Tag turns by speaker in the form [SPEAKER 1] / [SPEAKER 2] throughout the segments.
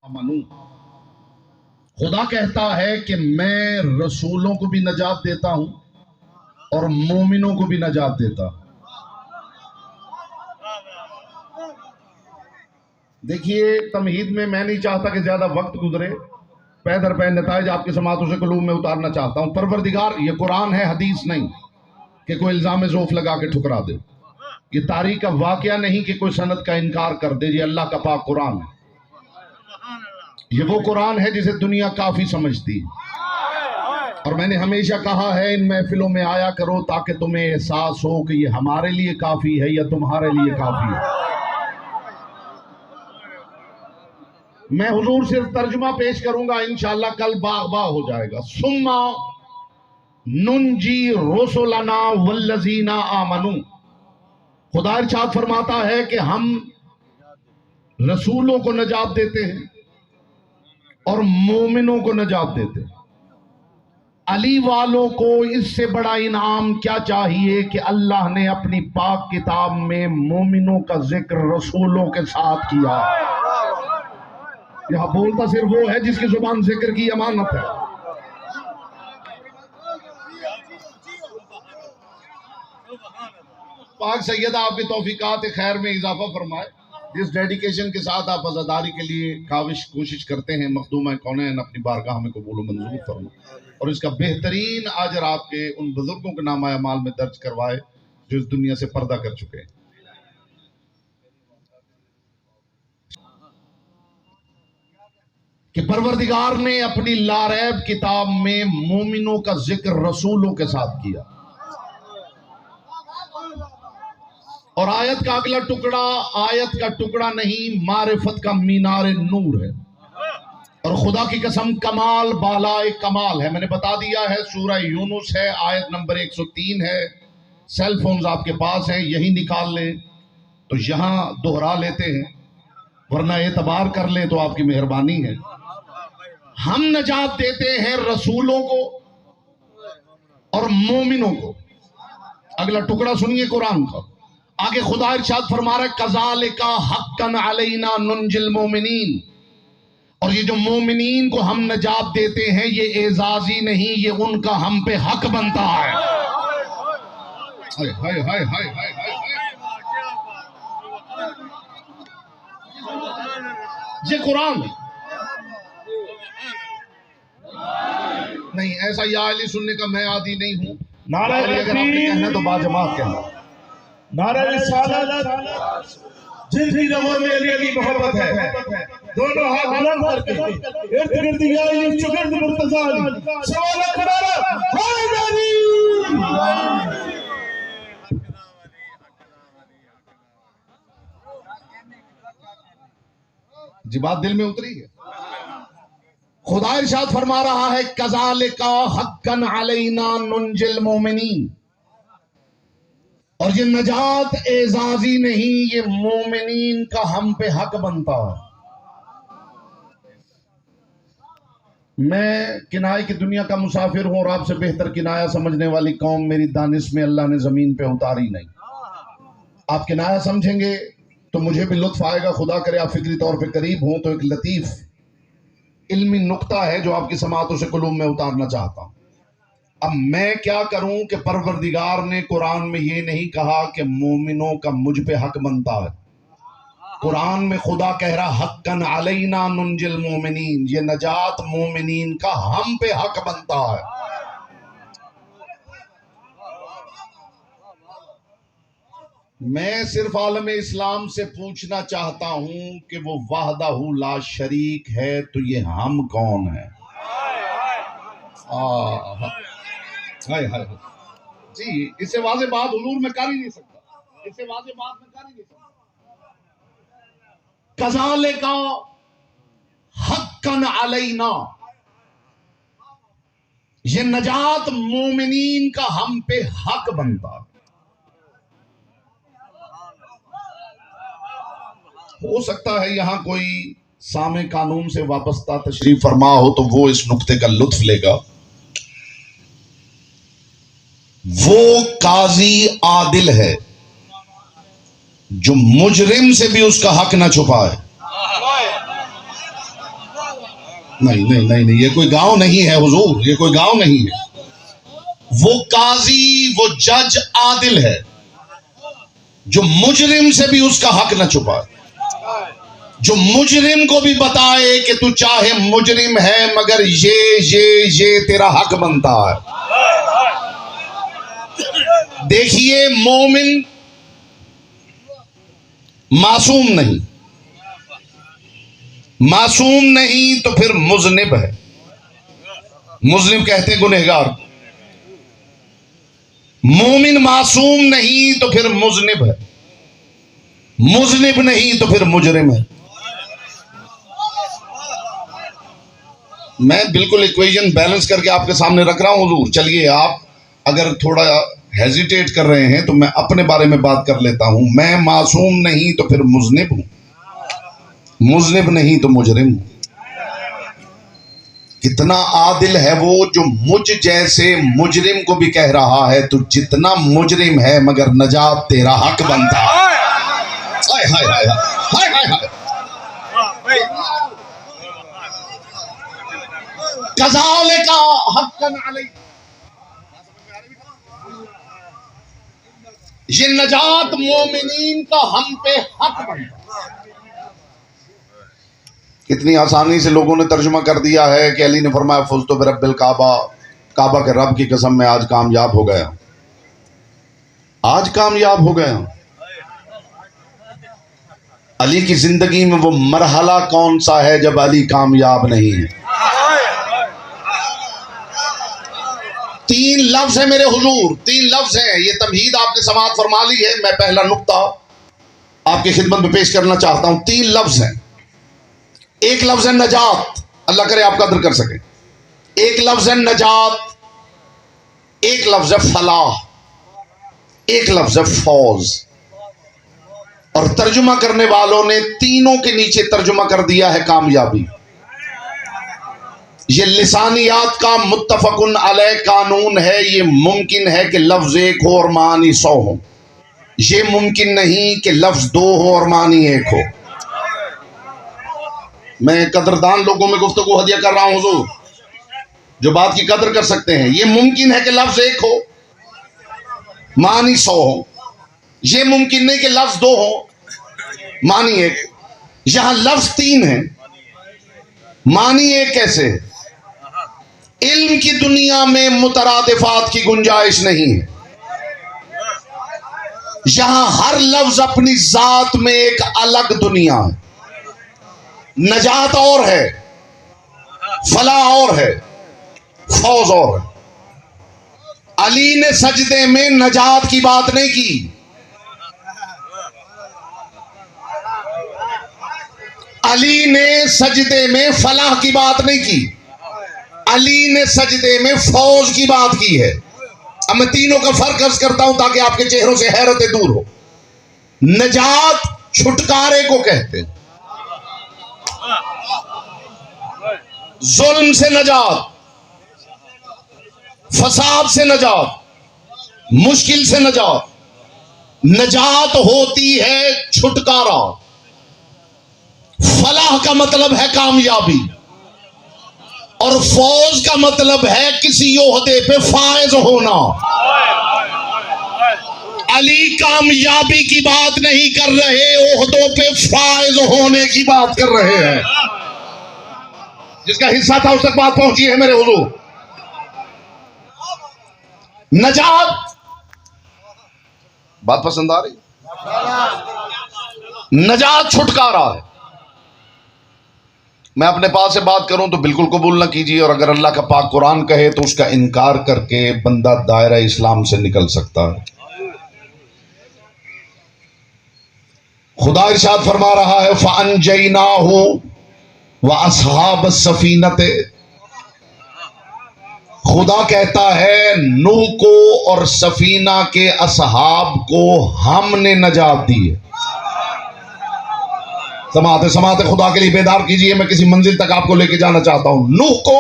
[SPEAKER 1] منو خدا کہتا ہے کہ میں رسولوں کو بھی نجات دیتا ہوں اور مومنوں کو بھی نجات دیتا ہوں۔ دیکھیے تمہید میں میں نہیں چاہتا کہ زیادہ وقت گزرے، پے در پے نتائج آپ کے سماعتوں سے قلوب میں اتارنا چاہتا ہوں۔ پروردگار، یہ قرآن ہے، حدیث نہیں کہ کوئی الزام ذوف لگا کے ٹھکرا دے، یہ تاریخ کا واقعہ نہیں کہ کوئی سند کا انکار کر دے، یہ اللہ کا پاک قرآن ہے۔ یہ وہ قرآن ہے جسے دنیا کافی سمجھتی ہے، اور میں نے ہمیشہ کہا ہے ان محفلوں میں آیا کرو تاکہ تمہیں احساس ہو کہ یہ ہمارے لیے کافی ہے یا تمہارے لیے کافی ہے۔ میں حضور صرف ترجمہ پیش کروں گا، انشاءاللہ کل باغ باغ ہو جائے گا۔ ثم ننجی رسلنا والذین آمنوا، خدا ارشاد فرماتا ہے کہ ہم رسولوں کو نجات دیتے ہیں اور مومنوں کو نجات دیتے ہیں۔ علی والوں کو اس سے بڑا انعام کیا چاہیے کہ اللہ نے اپنی پاک کتاب میں مومنوں کا ذکر رسولوں کے ساتھ کیا۔ یہاں بولتا صرف وہ ہے جس کی زبان ذکر کی امانت ہے۔ پاک سیدہ آپ کی توفیقات خیر میں اضافہ فرمائے۔ جس ڈیڈیکیشن کے ساتھ آپ عزاداری کے لیے کوشش کرتے ہیں، مخدومہ کونین اپنی بارگاہ میں قبول و منظور فرمائے، اور اس کا بہترین اجر آپ کے ان بزرگوں کے نامہ اعمال میں درج کروائے جو اس دنیا سے پردہ کر چکے ہیں۔ کہ پروردگار نے اپنی لاریب کتاب میں مومنوں کا ذکر رسولوں کے ساتھ کیا، اور آیت کا اگلا ٹکڑا آیت کا ٹکڑا نہیں، معرفت کا مینار نور ہے، اور خدا کی قسم کمال بالائے کمال ہے۔ میں نے بتا دیا ہے، سورہ یونس ہے، آیت نمبر 103 ہے۔ سیل فونز آپ کے پاس ہیں، یہی نکال لیں تو یہاں دہرا لیتے ہیں، ورنہ اعتبار کر لیں تو آپ کی مہربانی ہے۔ ہم نجات دیتے ہیں رسولوں کو اور مومنوں کو۔ اگلا ٹکڑا سنیے قرآن کا، آگے خدا ارشاد فرما رہا ہے کذالک حقا علینا ننجی المومنین، اور یہ جو مومنین کو ہم نجات دیتے ہیں یہ اعزازی نہیں، یہ ان کا ہم پہ حق بنتا ہے۔ ہائے ہائے ہائے ہائے ہائے، یہ قرآن ہے۔ نہیں، ایسا یا علی سننے کا میں عادی نہیں ہوں۔
[SPEAKER 2] نعرہ
[SPEAKER 1] اگر آپ نے کہنا تو باجماعت کہنا۔
[SPEAKER 2] نعرہ رسالت، جن کی رگوں میں علی کی محبت ہے، دونوں ہاتھ بلند کر کے ارد گرد آئی چگرد مرتضی علی سوال کرارا حیدری۔
[SPEAKER 1] جی بات دل میں اتری ہے۔ خدا ارشاد فرما رہا ہے کذالک حقا علینا ننجی المومنین، اور یہ نجات اعزازی نہیں، یہ مومنین کا ہم پہ حق بنتا ہے۔ میں کنائے کی دنیا کا مسافر ہوں، اور آپ سے بہتر کنایا سمجھنے والی قوم میری دانش میں اللہ نے زمین پہ اتاری نہیں۔ آپ کنایا سمجھیں گے تو مجھے بھی لطف آئے گا، خدا کرے آپ فکری طور پہ قریب ہوں تو ایک لطیف علمی نقطہ ہے جو آپ کی سماعتوں سے قلوب میں اتارنا چاہتا ہوں۔ اب میں کیا کروں کہ پروردگار نے قرآن میں یہ نہیں کہا کہ مومنوں کا مجھ پہ حق بنتا ہے، قرآن میں خدا کہہ رہا حقا علینا ننجی المومنین، یہ نجات مومنین کا ہم پہ حق بنتا ہے۔ میں صرف عالم اسلام سے پوچھنا چاہتا ہوں کہ وہ وحدہ لا شریک ہے تو یہ ہم کون ہیں؟ جی اس سے واضح بات حضور میں کر ہی نہیں سکتا، اس سے واضح بات میں کر ہی نہیں سکتا۔ کذالک حقا علینا، یہ نجات مومنین کا ہم پہ حق بنتا۔ ہو سکتا ہے یہاں کوئی سامع قانون سے وابستہ تشریف فرما ہو تو وہ اس نقطے کا لطف لے گا۔ وہ قاضی عادل ہے جو مجرم سے بھی اس کا حق نہ چھپائے۔ نہیں یہ کوئی گاؤں نہیں ہے حضور، یہ کوئی گاؤں نہیں ہے. وہ قاضی، وہ جج عادل ہے جو مجرم سے بھی اس کا حق نہ چھپائے، جو مجرم کو بھی بتائے کہ تو چاہے مجرم ہے مگر یہ تیرا حق بنتا ہے. دیکھیے مومن معصوم نہیں تو پھر مذنب ہے. مذنب کہتے گنہگار. مومن معصوم نہیں تو پھر مذنب ہے، مذنب نہیں تو پھر مجرم ہے. میں بالکل ایکویشن بیلنس کر کے آپ کے سامنے رکھ رہا ہوں حضور. چلیے آپ اگر تھوڑا ہیزیٹیٹ کر رہے ہیں تو میں اپنے بارے میں بات کر لیتا ہوں. میں معصوم نہیں تو پھر مذنب ہوں، مذنب نہیں تو مجرم ہوں. کتنا عادل ہے وہ جو مجھ جیسے مجرم کو بھی کہہ رہا ہے تو جتنا مجرم ہے مگر نجات تیرا حق بنتا ہے. ہائے ہائے ہائے ہائے ہائے ہائے. کذالک حقا علی، یہ نجات مومنین کا ہم پہ حق بنتا. کتنی آسانی سے لوگوں نے ترجمہ کر دیا ہے کہ علی نے فرمایا فزت برب الکعبہ، کعبہ کے رب کی قسم میں آج کامیاب ہو گیا، آج کامیاب ہو گیا. علی کی زندگی میں وہ مرحلہ کون سا ہے جب علی کامیاب نہیں ہے؟ 3 لفظ ہیں میرے حضور، 3 لفظ ہیں. یہ تمہید آپ نے سماعت فرما لی ہے. میں پہلا نقطہ آپ کی خدمت میں پیش کرنا چاہتا ہوں. 3 لفظ ہیں. ایک لفظ ہے نجات، اللہ کرے آپ قدر کر سکیں. ایک لفظ ہے نجات، ایک لفظ ہے فلاح، ایک لفظ ہے فوز. اور ترجمہ کرنے والوں نے تینوں کے نیچے ترجمہ کر دیا ہے کامیابی. یہ لسانیات کا متفق علیہ قانون ہے. یہ ممکن ہے کہ لفظ ایک ہو اور معنی 100 ہو، یہ ممکن نہیں کہ لفظ 2 ہو اور معنی 1 ہو. میں قدردان لوگوں میں گفتگو ہدیہ کر رہا ہوں حضور، جو بات کی قدر کر سکتے ہیں. یہ ممکن ہے کہ لفظ 1 ہو معنی 100 ہو، یہ ممکن نہیں کہ لفظ 2 ہو معنی 1. یہاں لفظ 3 ہے، معنی 1 کیسے ہے؟ علم کی دنیا میں مترادفات کی گنجائش نہیں ہے. یہاں ہر لفظ اپنی ذات میں ایک الگ دنیا ہے. نجات اور ہے، فلاح اور ہے، فوز اور ہے. علی نے سجدے میں نجات کی بات نہیں کی، علی نے سجدے میں فلاح کی بات نہیں کی، علی نے سجدے میں فوز کی بات کی ہے. اب میں تینوں کا فرق عرض کرتا ہوں تاکہ آپ کے چہروں سے حیرتیں دور ہو. نجات چھٹکارے کو کہتے ہیں، ظلم سے نجات، فساد سے نجات، مشکل سے نجات. نجات ہوتی ہے چھٹکارا. فلاح کا مطلب ہے کامیابی، اور فوز کا مطلب ہے کسی عہدے پہ فائز ہونا. علی کامیابی کی بات نہیں کر رہے، عہدوں پہ فائز ہونے کی بات کر رہے ہیں. جس کا حصہ تھا اس تک بات پہنچی ہے میرے حضور. نجات، بات پسند آ رہی؟ نجات چھٹکارا ہے. میں اپنے پاس سے بات کروں تو بالکل قبول نہ کیجیے، اور اگر اللہ کا پاک قرآن کہے تو اس کا انکار کر کے بندہ دائرہ اسلام سے نکل سکتا ہے. خدا ارشاد فرما رہا ہے فَأَنْجَيْنَاهُ وَأَصْحَابَ السَّفِينَةِ. خدا کہتا ہے نوح کو اور سفینہ کے اصحاب کو ہم نے نجات دی ہے. سماعت خدا کے لیے بیدار کیجئے. میں کسی منزل تک آپ کو لے کے جانا چاہتا ہوں. نوح کو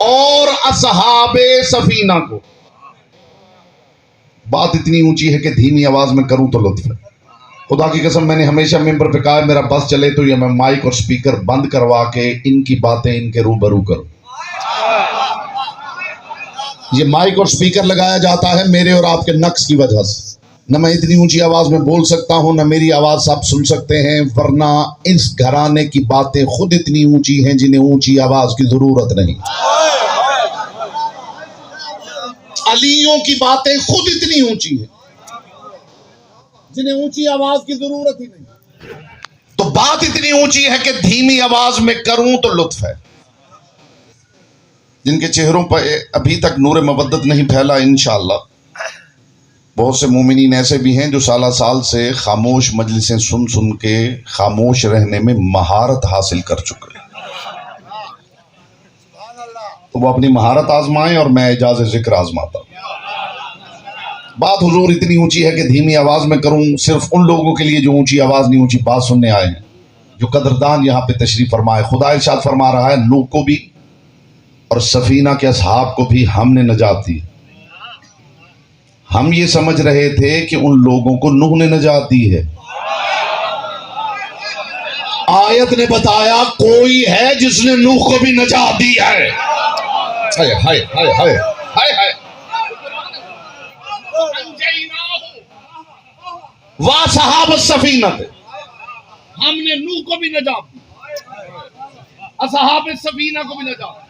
[SPEAKER 1] اور اصحاب سفینہ کو. بات اتنی اونچی ہے کہ دھیمی آواز میں کروں تو لطف ہے. خدا کی قسم میں نے ہمیشہ ممبر پہ کہا ہے میرا بس چلے تو یہ میں مائک اور سپیکر بند کروا کے ان کی باتیں ان کے روبرو کروں. یہ مائک اور سپیکر لگایا جاتا ہے میرے اور آپ کے نقص کی وجہ سے. نہ میں اتنی اونچی آواز میں بول سکتا ہوں، نہ میری آواز آپ سن سکتے ہیں، ورنہ اس گھرانے کی باتیں خود اتنی اونچی ہیں جنہیں اونچی آواز کی ضرورت نہیں. علیوں کی باتیں خود اتنی اونچی ہیں جنہیں اونچی آواز کی ضرورت ہی نہیں. تو بات اتنی اونچی ہے کہ دھیمی آواز میں کروں تو لطف ہے. جن کے چہروں پر ابھی تک نور مودت نہیں پھیلا، انشاءاللہ بہت سے مومنین ایسے بھی ہیں جو سالہ سال سے خاموش مجلسیں سن سن کے خاموش رہنے میں مہارت حاصل کر چکے ہیں. تو وہ اپنی مہارت آزمائیں اور میں اعجاز ذکر آزماتا ہوں. بات حضور اتنی اونچی ہے کہ دھیمی آواز میں کروں صرف ان لوگوں کے لیے جو اونچی آواز نہیں اونچی بات سننے آئے ہیں، جو قدردان یہاں پہ تشریف فرمائے. خدا ارشاد فرما رہا ہے نوح کو بھی اور سفینہ کے اصحاب کو بھی ہم نے نجات دی. ہم یہ سمجھ رہے تھے کہ ان لوگوں کو نوح نے نجات دی ہے. آیت نے بتایا کوئی ہے جس نے نوح کو بھی نجات دی ہے. ہائے ہائے ہائے ہائے ہائے ہائے. وَأَصْحَابَ السَّفِینَةِ، ہم نے نوح کو بھی نجات دی، اصحاب السفینہ کو بھی نجات دی.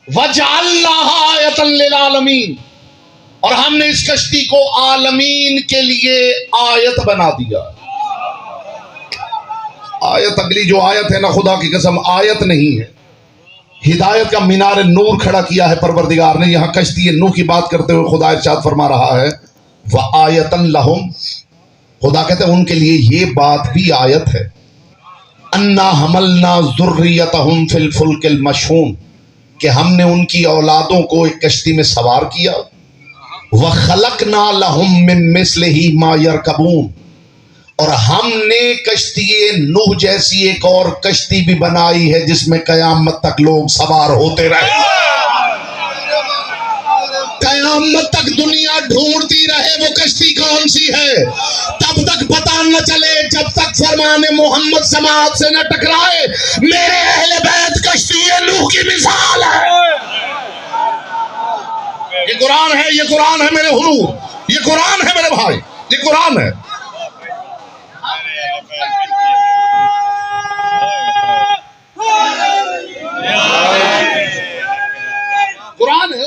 [SPEAKER 1] وَجَعَلْنَاهَا آیَةً لِلْعَالَمِینَ، اور ہم نے اس کشتی کو عالمین کے لیے آیت بنا دیا. آیت اگلی جو آیت ہے نا، خدا کی قسم آیت نہیں ہے، ہدایت کا مینار نور کھڑا کیا ہے پروردگار نے. یہاں کشتی نوح کی بات کرتے ہوئے خدا ارشاد فرما رہا ہے وَآیَةً لَهُمْ، خدا کہتے ہیں ان کے لیے یہ بات بھی آیت ہے. اَنَّا حَمَلْنَا ذُرِّيَّتَهُمْ فِي الْفُلْكِ الْمَشْحُونِ، کہ ہم نے ان کی اولادوں کو ایک کشتی میں سوار کیا. وَخَلَقْنَا لَهُم مِّن مِّثْلِهِ مَا يَرْكَبُونَ، اور ہم نے کشتی نوح جیسی ایک اور کشتی بھی بنائی ہے جس میں قیامت تک لوگ سوار ہوتے رہے. قیامت تک دنیا ڈھونڈتی رہے وہ کشتی کون سی ہے، تب تک پتہ نہ چلے جب تک فرمان محمد سماعت سے نہ ٹکرائے. میرے اہل بیت کشتی نوح کی مثال ہے. یہ قرآن ہے، یہ قرآن ہے میرے حضور، یہ قرآن ہے میرے بھائی، یہ قرآن ہے. قرآن ہے.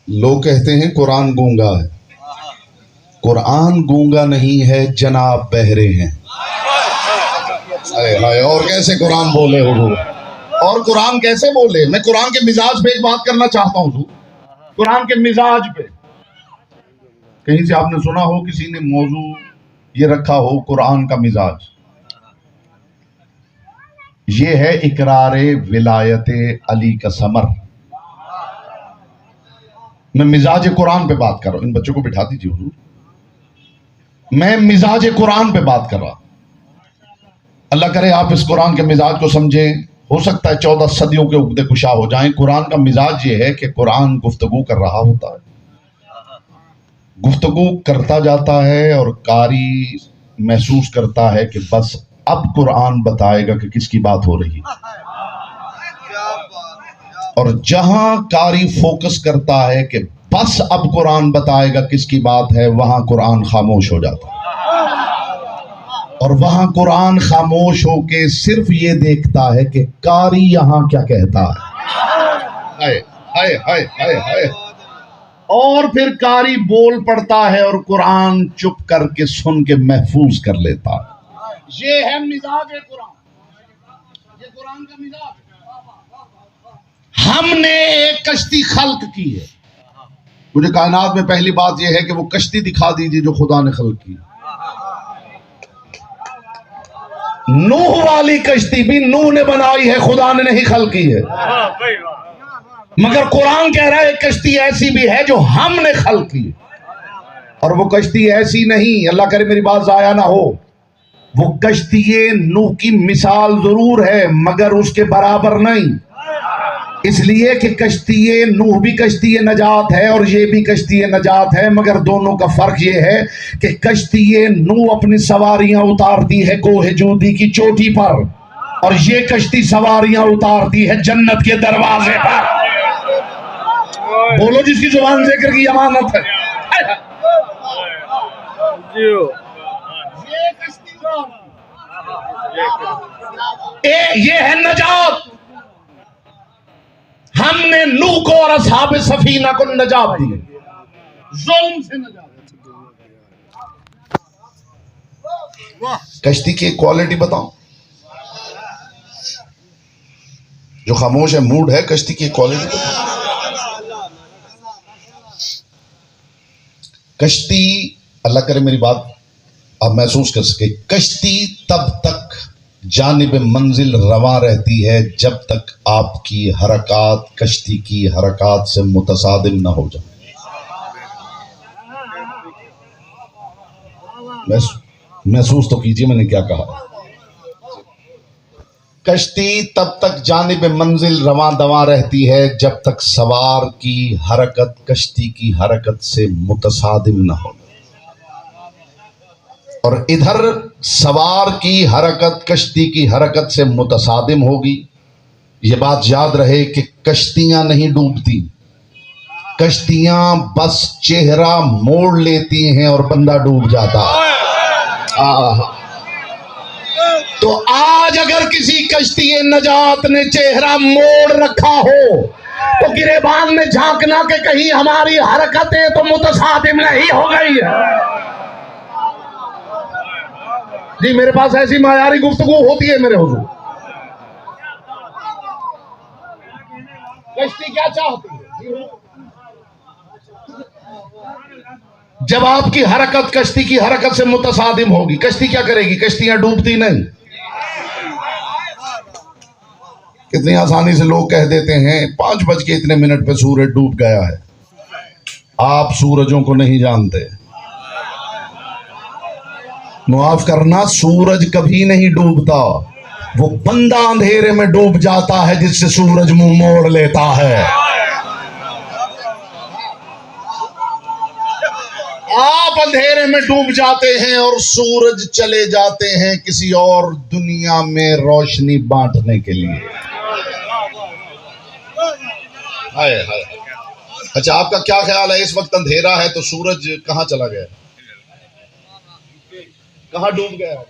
[SPEAKER 1] لوگ کہتے ہیں قرآن گونگا ہے. قرآن گونگا نہیں ہے جناب بہرے ہیں. اور کیسے قرآن بولے حضور، اور قرآن کیسے بولے. میں قرآن کے مزاج پہ ایک بات کرنا چاہتا ہوں حضور. قرآن کے مزاج پہ کہیں سے آپ نے سنا ہو کسی نے موضوع یہ رکھا ہو قرآن کا مزاج. یہ ہے اقرار ولایت علی کا ثمر. میں مزاج قرآن پہ بات کر رہا ہوں. ان بچوں کو بٹھا دیجیے حضور. میں مزاج قرآن پہ بات کر رہا. اللہ کرے آپ اس قرآن کے مزاج کو سمجھیں. ہو سکتا ہے 14 صدیوں کے عقدے کشا ہو جائیں. قرآن کا مزاج یہ ہے کہ قرآن گفتگو کر رہا ہوتا ہے، گفتگو کرتا جاتا ہے اور قاری محسوس کرتا ہے کہ بس اب قرآن بتائے گا کہ کس کی بات ہو رہی ہے. اور جہاں قاری فوکس کرتا ہے کہ بس اب قرآن بتائے گا کس کی بات ہے، وہاں قرآن خاموش ہو جاتا ہے. اور وہاں قرآن خاموش ہو کے صرف یہ دیکھتا ہے کہ قاری یہاں کیا کہتا ہے. اور پھر قاری بول پڑتا ہے اور قرآن چپ کر کے سن کے محفوظ کر لیتا ہے. یہ ہے مزاج قرآن، یہ قرآن کا مزاج. ہم نے ایک کشتی خلق کی ہے. مجھے کائنات میں پہلی بات یہ ہے کہ وہ کشتی دکھا دیجیے جو خدا نے خلق کی. نوح والی کشتی بھی نوح نے بنائی ہے، خدا نے نہیں خلق کی ہے. مگر قرآن کہہ رہا ہے ایک کشتی ایسی بھی ہے جو ہم نے خلق کی. اور وہ کشتی ایسی نہیں، اللہ کرے میری بات ضائع نہ ہو، وہ کشتی نوح کی مثال ضرور ہے مگر اس کے برابر نہیں، اس لیے کہ کشتی نوح بھی کشتی نجات ہے اور یہ بھی کشتی نجات ہے، مگر دونوں کا فرق یہ ہے کہ کشتی نوح اپنی سواریاں اتارتی ہے کوہ جودی کی چوٹی پر، اور یہ کشتی سواریاں اتارتی ہے جنت کے دروازے پر۔ بولو جس کی زبان ذکر کی امانت ہے۔ یہ ہے نجات، ہم نے نوح کو اور اصحاب سفینہ کو نجات دی، ظلم سے نجات۔ کشتی کی کوالٹی بتاؤں، جو خاموش ہے موڈ ہے، کشتی کی کوالٹی بتاؤں۔ کشتی، اللہ کرے میری بات آپ محسوس کر سکے، کشتی تب تک جانب منزل رواں رہتی ہے جب تک آپ کی حرکات کشتی کی حرکات سے متصادم نہ ہو جائے۔ محسوس تو کیجئے میں نے کیا کہا۔ کشتی تب تک جانب منزل رواں دواں رہتی ہے جب تک سوار کی حرکت کشتی کی حرکت سے متصادم نہ ہو، اور ادھر سوار کی حرکت کشتی کی حرکت سے متصادم ہوگی۔ یہ بات یاد رہے کہ کشتیاں نہیں ڈوبتی، کشتیاں بس چہرہ موڑ لیتی ہیں اور بندہ ڈوب جاتا ہے۔ تو آج اگر کسی کشتی نجات نے چہرہ موڑ رکھا ہو تو گریبان میں جھانکنا کہ کہیں ہماری حرکتیں تو متصادم نہیں ہو گئی ہے۔ جی میرے پاس ایسی معیاری گفتگو ہوتی ہے میرے حضور۔ کشتی کیا چاہتی ہے؟ جب آپ کی حرکت کشتی کی حرکت سے متصادم ہوگی، کشتی کیا کرے گی؟ کشتیاں ڈوبتی نہیں۔ کتنی آسانی سے لوگ کہہ دیتے ہیں 5:02 پہ سورج ڈوب گیا ہے۔ آپ سورجوں کو نہیں جانتے، معاف کرنا، سورج کبھی نہیں ڈوبتا، وہ بندہ اندھیرے میں ڈوب جاتا ہے جس سے سورج منہ موڑ لیتا ہے۔ آپ اندھیرے میں ڈوب جاتے ہیں اور سورج چلے جاتے ہیں کسی اور دنیا میں روشنی بانٹنے کے لیے۔ اچھا آپ کا کیا خیال ہے، اس وقت اندھیرا ہے تو سورج کہاں چلا گیا، کہاں ڈوب گیا ہے؟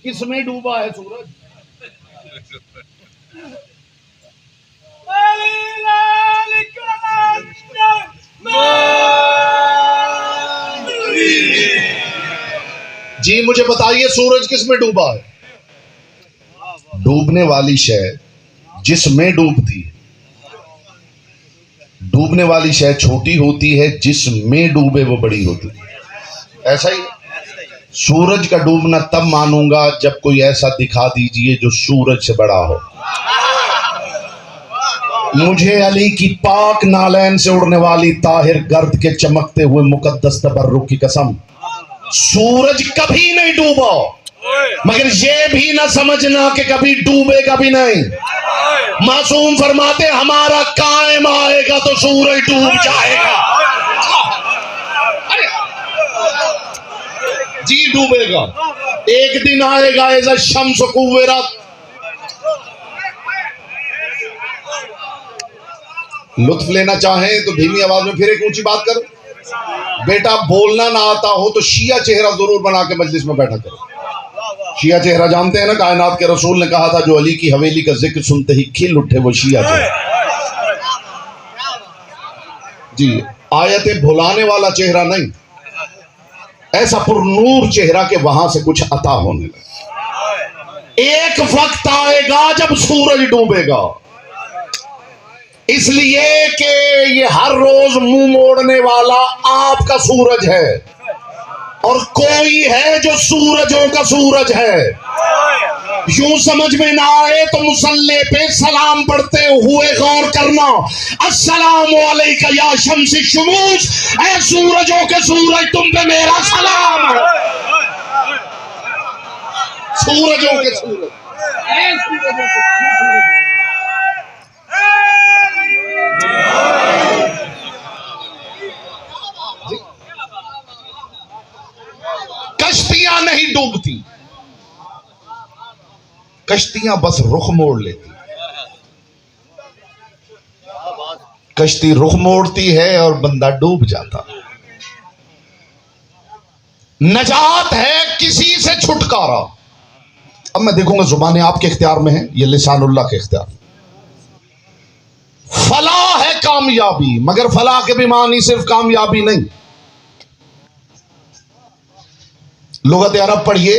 [SPEAKER 1] کس میں ڈوبا ہے سورج؟ جی مجھے بتائیے سورج کس میں ڈوبا ہے؟ ڈوبنے والی شے جس میں ڈوبتی ہے، ڈوبنے والی شے چھوٹی ہوتی ہے، جس میں ڈوبے وہ بڑی ہوتی ہے۔ ایسا ہی سورج کا ڈوبنا تب مانوں گا جب کوئی ایسا دکھا دیجئے جو سورج سے بڑا ہو۔ مجھے علی کی پاک نالین سے اڑنے والی طاہر گرد کے چمکتے ہوئے مقدس تبرک کی قسم، سورج کبھی نہیں ڈوبا، مگر یہ بھی نہ سمجھنا کہ کبھی ڈوبے گا بھی نہیں۔ معصوم فرماتے ہمارا قائم آئے گا تو سورج ڈوب جائے گا۔ جی ڈوبے گا، ایک دن آئے گا اذا الشمس کورت۔ لطف لینا چاہیں تو دھیمی آواز میں پھر ایک اونچی بات کرو۔ بیٹا بولنا نہ آتا ہو تو شیعہ چہرہ ضرور بنا کے مجلس میں بیٹھا کرو۔ شیعہ چہرہ جانتے ہیں نا، کائنات کے رسول نے کہا تھا جو علی کی حویلی کا ذکر سنتے ہی کھل اٹھے وہ شیعہ چہرہ۔ جی آیت بھلانے والا چہرہ نہیں، ایسا پر نور چہرہ کہ وہاں سے کچھ عطا ہونے لگے۔ ایک وقت آئے گا جب سورج ڈوبے گا، اس لیے کہ یہ ہر روز منہ موڑنے والا آپ کا سورج ہے، اور کوئی ہے جو سورجوں کا سورج ہے۔ یوں سمجھ میں نہ آئے تو مصلی پہ سلام پڑھتے ہوئے غور کرنا. السلام علیکم یا شمس الشموس، اے سورجوں کے سورج تم پہ میرا سلام ہے. سورجوں کے سورج، اے سورجوں کے سورج. کشتیاں نہیں ڈوبتی، کشتیاں بس رخ موڑ لیتی. کشتی رخ موڑتی ہے اور بندہ ڈوب جاتا. نجات ہے کسی سے چھٹکارا. اب میں دیکھوں گا زبانیں آپ کے اختیار میں ہیں، یہ لسان اللہ کے اختیار. فلاح ہے کامیابی، مگر فلاح کے بھی معنی صرف کامیابی نہیں. لغت عرب پڑھیے.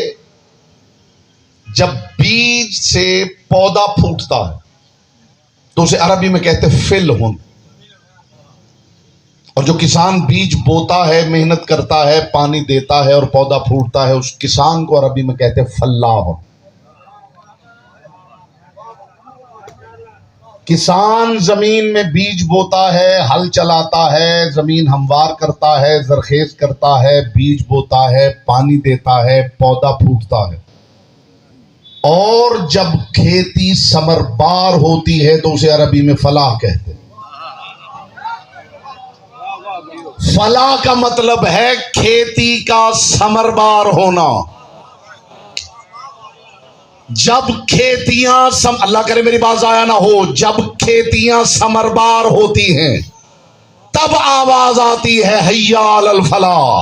[SPEAKER 1] جب بیج سے پودا پھوٹتا ہے تو اسے عربی میں کہتے فل ہن. اور جو کسان بیج بوتا ہے، محنت کرتا ہے، پانی دیتا ہے اور پودا پھوٹتا ہے، اس کسان کو عربی میں کہتے فلاح. کسان زمین میں بیج بوتا ہے، ہل چلاتا ہے، زمین ہموار کرتا ہے، زرخیز کرتا ہے، بیج بوتا ہے، پانی دیتا ہے، پودا پھوٹتا ہے. اور جب کھیتی ثمربار ہوتی ہے تو اسے عربی میں فلاح کہتے ہیں. فلاح کا مطلب ہے کھیتی کا ثمربار ہونا. جب کھیتیاں اللہ کرے میری بات ضائع نہ ہو، جب کھیتیاں ثمربار ہوتی ہیں تب آواز آتی ہے حی علی الفلاح.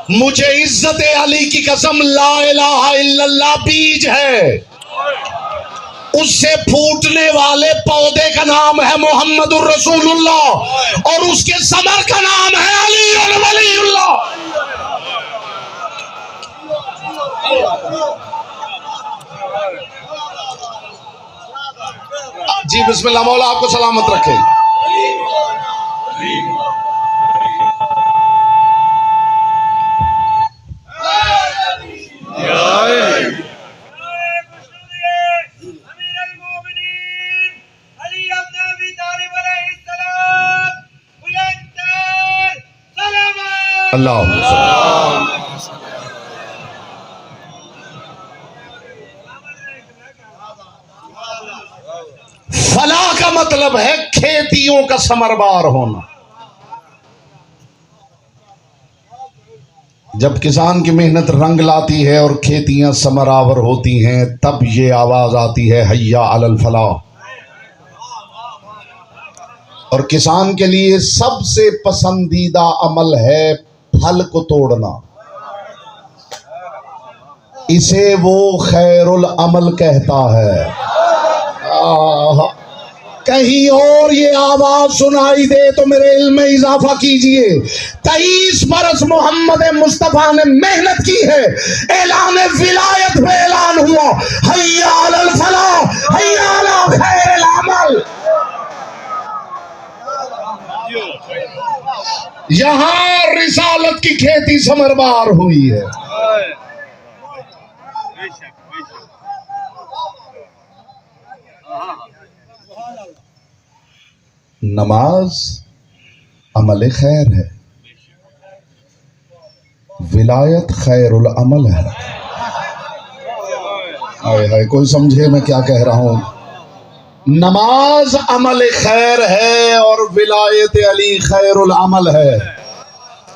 [SPEAKER 1] مجھے عزت علی کی قسم، لا الہ الا اللہ بیج ہے، اس سے پھوٹنے والے پودے کا نام ہے محمد الرسول اللہ، اور اس کے ثمر کا نام ہے علی ولی اللہ. جی بسم اللہ، مولا آپ کو سلامت رکھے. اللہ فلاح کا مطلب ہے کھیتیوں کا ثمربار ہونا. جب کسان کی محنت رنگ لاتی ہے اور کھیتیاں ثمرآور ہوتی ہیں تب یہ آواز آتی ہے حی علی الفلاح. اور کسان کے لیے سب سے پسندیدہ عمل ہے پھل کو توڑنا. اسے وہ خیر العمل کہتا ہے. کہیں اور یہ آواز سنائی دے تو میرے علم میں اضافہ کیجئے. 23 برس محمد مصطفیٰ نے محنت کی ہے، اعلان ولایت پہ اعلان ہوا حی علی الفلاح، حی علی خیر العمل. یہاں رسالت کی کھیتی ثمربار ہوئی ہے. نماز عمل خیر ہے، ولایت خیر العمل ہے. کوئی سمجھے میں کیا کہہ رہا ہوں؟ نماز عمل خیر ہے اور ولایت علی خیر العمل ہے.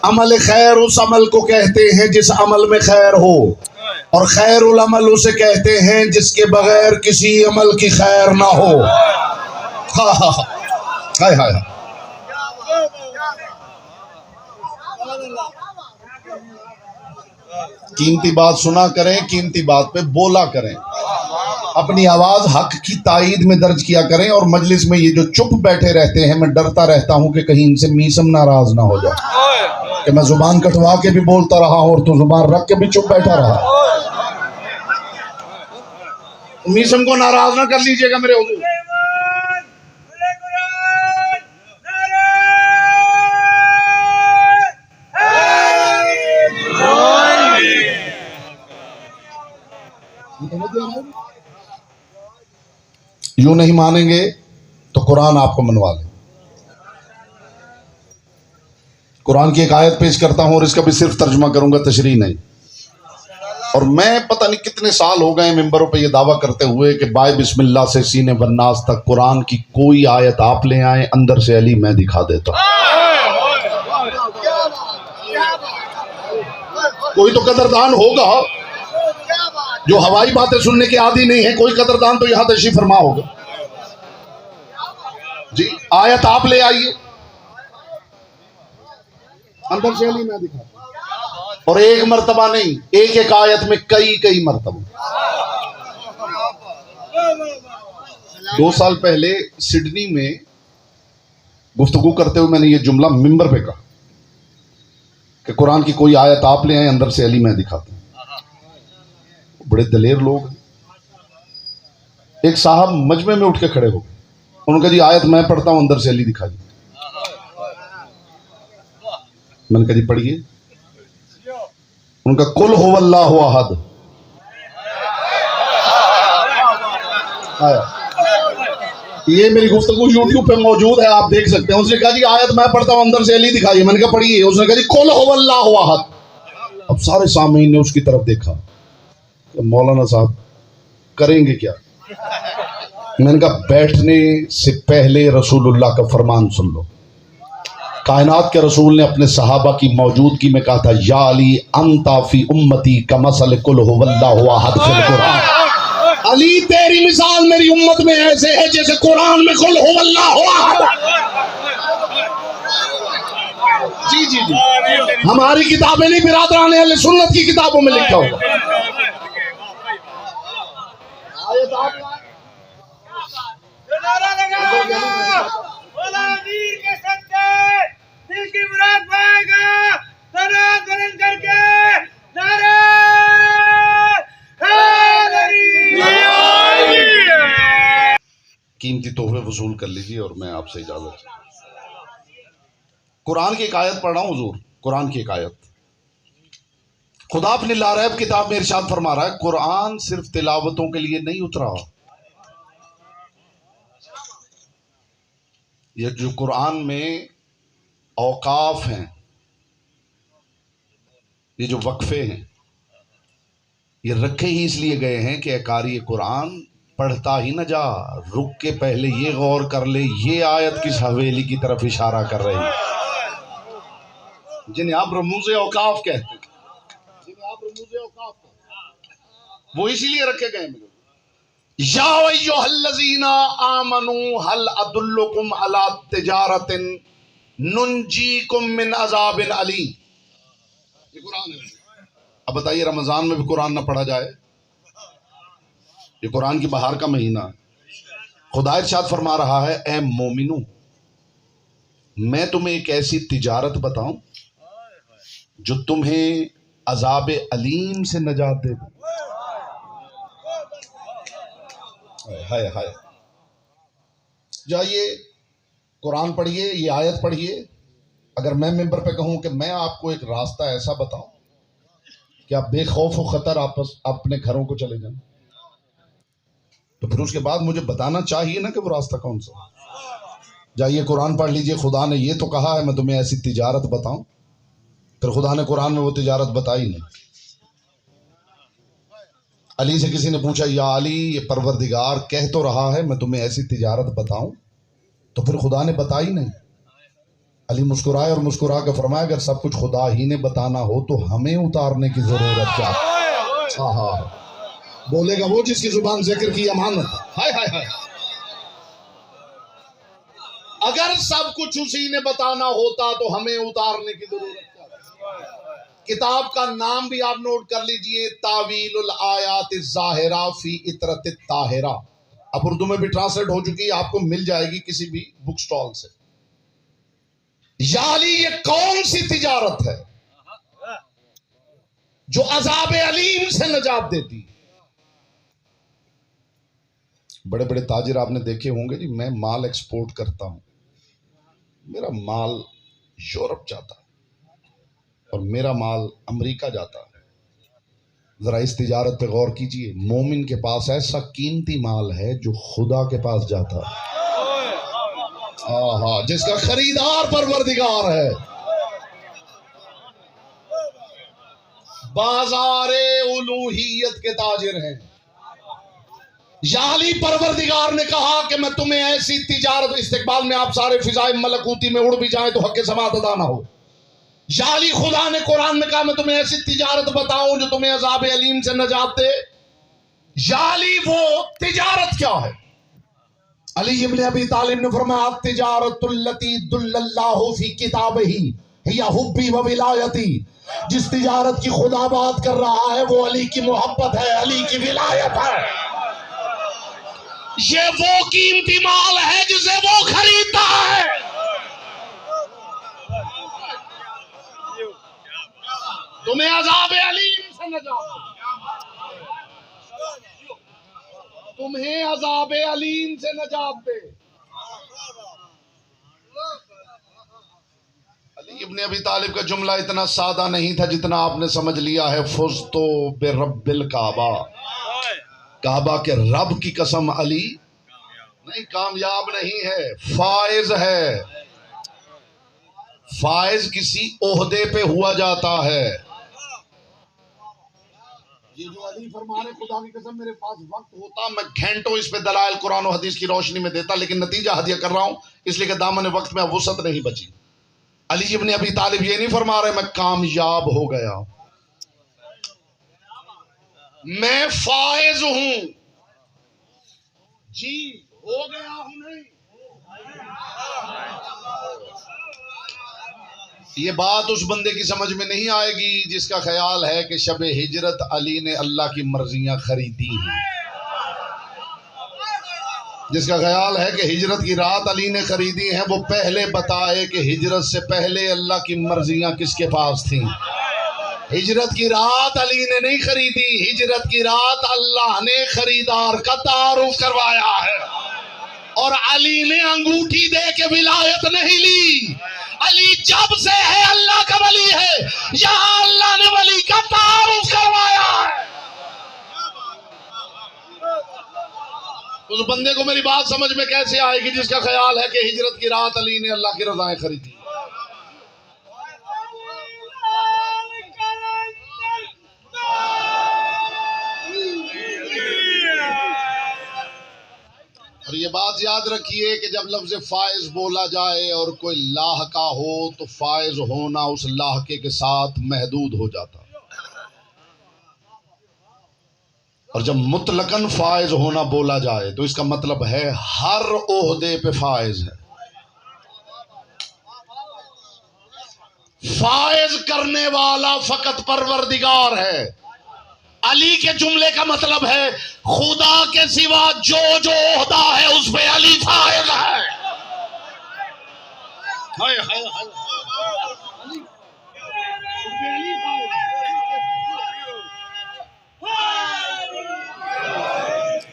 [SPEAKER 1] عمل خیر اس عمل کو کہتے ہیں جس عمل میں خیر ہو، اور خیر العمل اسے کہتے ہیں جس کے بغیر کسی عمل کی خیر نہ ہو. ہائے ہائے. قیمتی بات سنا کریں، قیمتی بات پہ بولا کریں، اپنی آواز حق کی تائید میں درج کیا کریں. اور مجلس میں یہ جو چپ بیٹھے رہتے ہیں، میں ڈرتا رہتا ہوں کہ کہیں ان سے میسم ناراض نہ ہو جائے کہ میں زبان کٹوا کے بھی بولتا رہا اور تو زبان رکھ کے بھی چپ بیٹھا رہا. میسم کو ناراض نہ کر لیجئے گا میرے حضور. یوں نہیں مانیں گے تو قرآن آپ کو منوا لے. قرآن کی ایک آیت پیش کرتا ہوں اور اس کا بھی صرف ترجمہ کروں گا، تشریح نہیں. اور میں پتہ نہیں کتنے سال ہو گئے ممبروں پہ یہ دعویٰ کرتے ہوئے کہ بائے بسم اللہ سے سینے والناس تک قرآن کی کوئی آیت آپ لے آئیں، اندر سے علی میں دکھا دیتا ہوں. کوئی تو قدردان ہوگا جو ہوائی باتیں سننے کے عادی نہیں ہے. کوئی قدردان تو یہاں تشریف فرما ہوگا. جی آیت آپ لے آئیے، اندر سے علی میں دکھا. اور ایک مرتبہ نہیں، ایک ایک آیت میں کئی مرتبہ. 2 سال پہلے سڈنی میں گفتگو کرتے ہوئے میں نے یہ جملہ ممبر پہ کہا کہ قرآن کی کوئی آیت آپ لے آئیں، اندر سے علی میں دکھاتا ہوں. بڑے دلیر لوگ ہیں. ایک صاحب مجمع میں اٹھ کے کھڑے ہو گئے، انہوں نے کہا جی آیت میں پڑھتا ہوں، اندر سے علی دکھائیے. میں نے کہا جی پڑھیے. ان کا قل هو اللہ احد. یہ میری گفتگو یوٹیوب پہ موجود ہے، آپ دیکھ سکتے ہیں. اس نے کہا جی آیت میں پڑھتا ہوں، اندر سے علی دکھائیے. میں نے کہا پڑھیے. اس نے کہا جی قل هو اللہ احد. اب سارے سامعین نے اس کی طرف دیکھا کہ مولانا صاحب کریں گے کیا. میں نے کہا بیٹھنے سے پہلے رسول اللہ کا فرمان سن لو. کائنات کے رسول نے اپنے صحابہ کی موجودگی میں کہا تھا یا علی انتا فی امتی کمثل قل هو اللہ احد فی القرآن. علی تیری مثال میری امت میں ایسے ہے جیسے قرآن میں قل هو اللہ احد. جی ہماری کتابیں نہیں، برادران اہل سنت کی کتابوں میں لکھا ہوگا. قیمتی تحفے وصول کر لیجیے اور میں آپ سے اجازت. قرآن کی ایک آیت پڑھ رہا ہوں حضور. قرآن کی ایک آیت. خدا اپنی لاریب کتاب میں ارشاد فرما رہا ہے قرآن صرف تلاوتوں کے لیے نہیں اترا. یہ جو قرآن میں اوقاف ہیں، یہ جو وقفے ہیں، یہ رکھے ہی اس لیے گئے ہیں کہ اے قاری قرآن پڑھتا ہی نہ جا، رک کے پہلے یہ غور کر لے یہ آیت کس حویلی کی طرف اشارہ کر رہی ہے، جنہیں آپ رموز اوقاف کہتے ہیں. وہ اسی لیے رکھے گئے ہیں. یا ایھا الذین آمنوا هل ادلکم علی تجارۃ ننجیکم من عذاب علیم. یہ قرآن ہے. اب بتائیے رمضان میں بھی قرآن نہ پڑھا جائے؟ یہ قرآن کی بہار کا مہینہ ہے. خدا ارشاد فرما رہا ہے اے مومنو میں تمہیں ایک ایسی تجارت بتاؤں جو تمہیں عذاب علیم سے نجات دے. ہائے ہائے. جائیے قرآن پڑھیے، یہ آیت پڑھیے. اگر میں ممبر پہ کہوں کہ میں آپ کو ایک راستہ ایسا بتاؤں کہ آپ بے خوف و خطر اپنے گھروں کو چلے جائیں، تو پھر اس کے بعد مجھے بتانا چاہیے نا کہ وہ راستہ کون سا. جائیے قرآن پڑھ لیجئے. خدا نے یہ تو کہا ہے میں تمہیں ایسی تجارت بتاؤں، پھر خدا نے قرآن میں وہ تجارت بتائی نہیں. علی سے کسی نے پوچھا یا علی یہ پروردگار کہہ تو رہا ہے میں تمہیں ایسی تجارت بتاؤں، تو پھر خدا نے بتائی نہیں. علی مسکرائے اور مسکرا کے فرمایا اگر سب کچھ خدا ہی نے بتانا ہو تو ہمیں اتارنے کی ضرورت کیا. بولے گا وہ جس کی زبان ذکر کی امانت. ہائے ہائے ہائے. اگر سب کچھ اسی نے بتانا ہوتا تو ہمیں اتارنے کی ضرورت کیا. کتاب کا نام بھی آپ نوٹ کر لیجئے تاویل الآیات الظاہرہ فی اطرۃ الطاہرہ. اب اردو میں بھی ٹرانسلیٹ ہو چکی ہے، آپ کو مل جائے گی کسی بھی بک سٹال سے. یا علی یہ کون سی تجارت ہے جو عذاب علیم سے نجات دیتی. بڑے بڑے تاجر آپ نے دیکھے ہوں گے جی میں مال ایکسپورٹ کرتا ہوں، میرا مال یورپ جاتا ہے اور میرا مال امریکہ جاتا ہے، ذرا اس تجارت پہ غور کیجئے. مومن کے پاس ایسا قیمتی مال ہے جو خدا کے پاس جاتا ہے. آہا، جس کا خریدار پروردگار ہے. بازار الوہیت کے تاجر ہیں. یالی پروردگار نے کہا کہ میں تمہیں ایسی تجارت استقبال میں آپ سارے فضائے ملکوتی میں اڑ بھی جائیں تو حق سماعت ادا نہ ہو. یالی خدا نے قرآن میں کہا میں تمہیں ایسی تجارت بتاؤں جو تمہیں عذاب علیم سے نجات دے. یالی وہ تجارت کیا ہے؟ علی ابن ابی طالب نے فرمایا التجارت التی دل اللہ فی کتابہ ہی حبی و ولایتی. جس تجارت کی خدا بات کر رہا ہے وہ علی کی محبت ہے، علی کی ولایت ہے. یہ وہ قیمتی مال ہے جسے وہ خریدتا ہے. تمہیں عذاب علیم سے نجات، تمہیں عذاب علیم سے نجات دے. علی ابن ابی طالب کا جملہ اتنا سادہ نہیں تھا جتنا آپ نے سمجھ لیا ہے. فزتو برب الکعبہ، کعبہ کے رب کی قسم علی نہیں، کامیاب نہیں ہے، فائز ہے. فائز کسی عہدے پہ ہوا جاتا ہے. یہ جو علی فرما رہے خدا کی قسم میرے پاس وقت ہوتا میں گھنٹوں اس پہ دلائل قرآن و حدیث کی روشنی میں دیتا، لیکن نتیجہ ہدیہ کر رہا ہوں اس لیے کہ دامن وقت میں وسعت نہیں بچی. علی ابن ابی طالب یہ نہیں فرما رہے میں کامیاب ہو گیا، میں فائز ہوں. جی ہو گیا ہوں نہیں. یہ بات اس بندے کی سمجھ میں نہیں آئے گی جس کا خیال ہے کہ شب ہجرت علی نے اللہ کی مرضیاں خریدی ہیں، جس کا خیال ہے کہ ہجرت کی رات علی نے خریدی ہیں. وہ پہلے بتائے کہ ہجرت سے پہلے اللہ کی مرضیاں کس کے پاس تھیں. ہجرت کی رات علی نے نہیں خریدی، ہجرت کی رات اللہ نے خریدار کا تعارف کروایا ہے. اور علی نے انگوٹھی دے کے ولایت نہیں لی. علی جب سے ہے اللہ کا ولی ہے، یہاں اللہ نے ولی کا تعارف کروایا ہے. اس بندے کو میری بات سمجھ میں کیسے آئے گی جس کا خیال ہے کہ ہجرت کی رات علی نے اللہ کی رضائیں خریدی. اور یہ بات یاد رکھیے کہ جب لفظ فائز بولا جائے اور کوئی لاحقہ ہو تو فائز ہونا اس لاحقے کے ساتھ محدود ہو جاتا، اور جب مطلقاً فائز ہونا بولا جائے تو اس کا مطلب ہے ہر عہدے پہ فائز ہے. فائز کرنے والا فقط پروردگار ہے. علی کے جملے کا مطلب ہے خدا کے سوا جو جو عہدہ ہے اس پہ علی فائز ہے.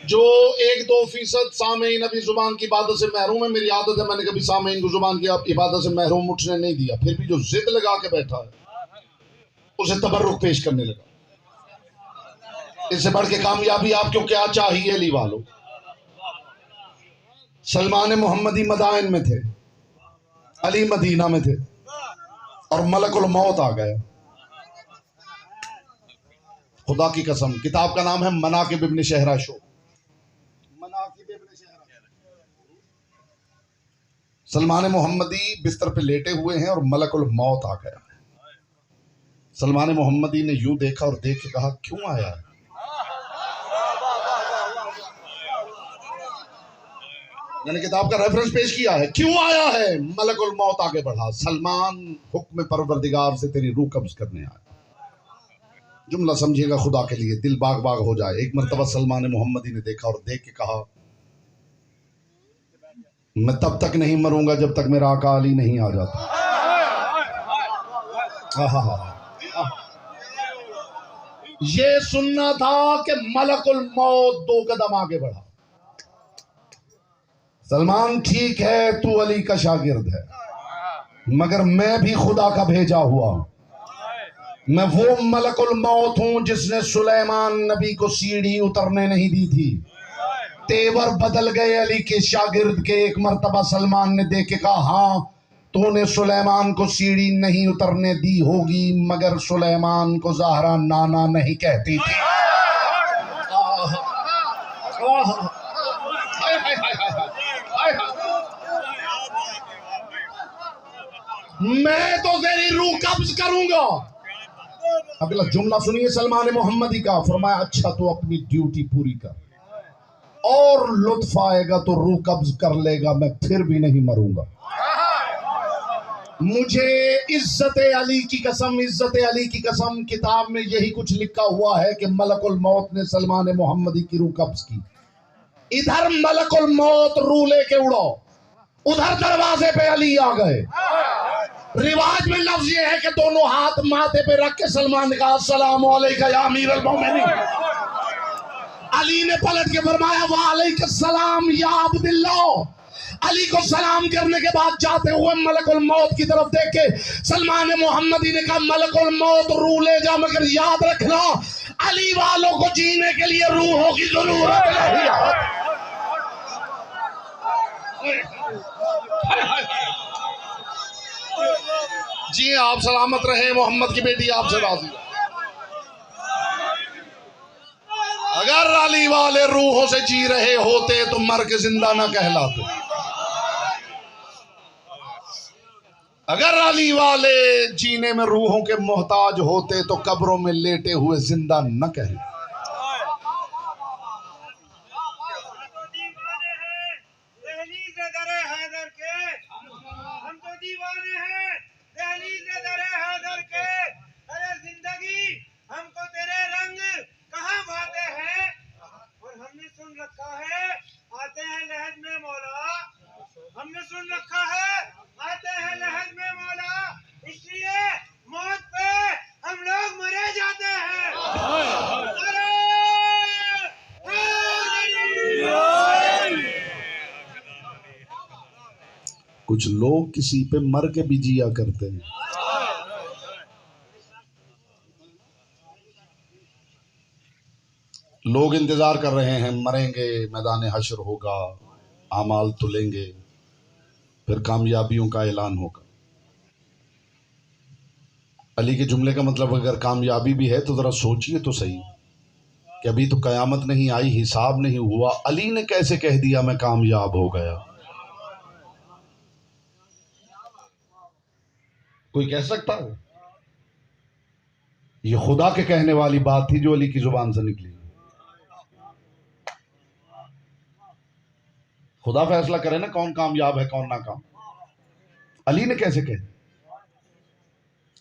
[SPEAKER 1] جو 1-2% سامعین ابھی زبان کی عبادت سے محروم ہے، میری عادت ہے میں نے کبھی سامعین کو زبان کی عبادت سے محروم اٹھنے نہیں دیا. پھر بھی جو ضد لگا کے بیٹھا ہے اسے تبرک پیش کرنے لگا. اس سے بڑھ کے کامیابی آپ کو کیا چاہیے علی والو؟ سلمان محمدی مدائن میں تھے، علی مدینہ میں تھے، اور ملک الموت آ گیا. خدا کی قسم کتاب کا نام ہے مناقب ابن شہرہ شو. مناقب ابن شہرہ. سلمان محمدی بستر پہ لیٹے ہوئے ہیں اور ملک الموت آ گیا. سلمان محمدی نے یوں دیکھا اور دیکھ کے کہا کیوں آیا ہے؟ میں نے کتاب کا ریفرنس پیش کیا ہے. کیوں آیا ہے؟ ملک الموت آگے بڑھا. سلمان حکم پروردگار سے تیری روح قبض کرنے آیا. جملہ سمجھے گا خدا کے لیے دل باغ باغ ہو جائے. ایک مرتبہ سلمان محمدی نے دیکھا اور دیکھ کے کہا میں تب تک نہیں مروں گا جب تک میرا آقا علی نہیں آ جاتا. یہ سننا تھا کہ ملک الموت 2 قدم آگے بڑھا. سلمان ٹھیک ہے تو علی کا شاگرد ہے مگر میں بھی خدا کا بھیجا ہوا ہوں. میں وہ ملک الموت ہوں جس نے سلیمان نبی کو سیڑھی اترنے نہیں دی تھی. تیور بدل گئے علی کے شاگرد کے. ایک مرتبہ سلمان نے دیکھ کے کہا ہاں تو نے سلیمان کو سیڑھی نہیں اترنے دی ہوگی مگر سلیمان کو زہرا نانا نہیں کہتی تھی. میں تو تیری روح قبض کروں گا. اگلا جملہ سنیے سلمان محمدی کا. فرمایا اچھا تو اپنی ڈیوٹی پوری کر, اور لطف آئے گا تو روح قبض کر لے گا, میں پھر بھی نہیں مروں گا. مجھے عزت علی کی قسم, عزت علی کی قسم, کتاب میں یہی کچھ لکھا ہوا ہے کہ ملک الموت نے سلمان محمدی کی روح قبض کی. ادھر ملک الموت روح لے کے اڑو, ادھر دروازے پہ علی آ گئے. رواج میں لفظ یہ ہے کہ دونوں ہاتھ ماتھے پہ رکھ کے سلمان نے کہا السلام علیکم یا امیر المومنین. علی نے پلٹ کے فرمایا وعلیکم السلام یا عبداللہ. علی کو سلام کرنے کے بعد جاتے ہوئے ملک الموت کی طرف دیکھ کے سلمان محمدی نے کہا ملک الموت روح لے جا, مگر یاد رکھنا علی والوں کو جینے کے لیے روحوں کی ضرورت نہیں ہے. جی آپ سلامت رہیں, محمد کی بیٹی آپ سے راضی. اگر علی والے روحوں سے جی رہے ہوتے تو مر کے زندہ نہ کہلاتے. اگر علی والے جینے میں روحوں کے محتاج ہوتے تو قبروں میں لیٹے ہوئے زندہ نہ کہلاتے.
[SPEAKER 3] ہم نے سن رکھا ہے آتے ہیں لہج میں مولا, اس لیے موت پہ ہم لوگ مرے جاتے ہیں.
[SPEAKER 1] کچھ لوگ کسی پہ مر کے بھی جیا کرتے ہیں. لوگ انتظار کر رہے ہیں مریں گے, میدان حشر ہوگا, اعمال تلیں گے, پھر کامیابیوں کا اعلان ہوگا. علی کے جملے کا مطلب اگر کامیابی بھی ہے تو ذرا سوچئے تو صحیح کہ ابھی تو قیامت نہیں آئی, حساب نہیں ہوا, علی نے کیسے کہہ دیا میں کامیاب ہو گیا؟ کوئی کہہ سکتا ہے؟ یہ خدا کے کہنے والی بات تھی جو علی کی زبان سے نکلی. خدا فیصلہ کرے نا کون کامیاب ہے کون ناکام. علی نے کیسے کہہ؟